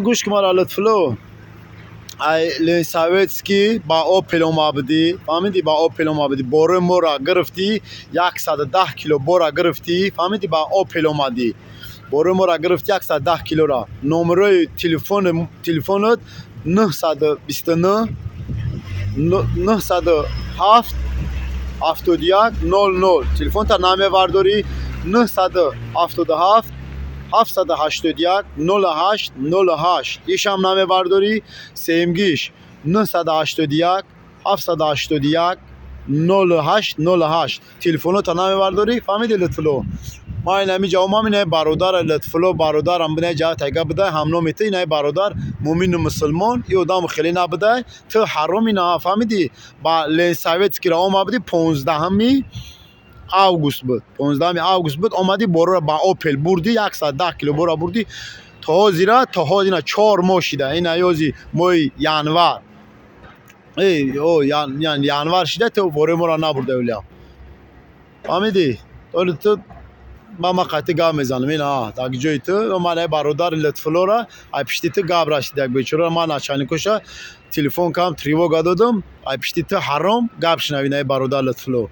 گوش که مرا لطفلو ای سویتسکی با اوپل اومدی فهمیدی با اوپل اومدی بور مورا گرفتی 110 کیلو بورا گرفتی فهمیدی با اوپل اومدی بور مورا گرفتی 110 کیلو را نمره تلفنت 929 907 71 00 تلفن تا نامه وارداری 977 781 08 08 یشم نامه وارداری سیمگیش 981 781 08 08 تلفن تا نامه وارداری فهمیدی لطفلو ما این همی جواب اینه برادر لطفلو برادرم بنه جا تگه بده هم نومیته اینه برادر مومن مسلمان یه دام خیلی نبده تو حرامی نه فهمیدی با لنساویت که را آمدی 15 август буд 15 август буд омади борро ба опел бурди 110 кило борро бурди то ҳозира 4 моҳ шида ин аёзи моҳи январ январ шида то боре моро набурда улия фаҳмидӣ то ба ма қати гап мезанам ин дар ҷои ту ман бародари лутфуллора ай пишти ту гап рашида бечора ман начальникоша телефон кам тревога додам ай пишти ту ҳаром гап шунавӣ бародар лутфулло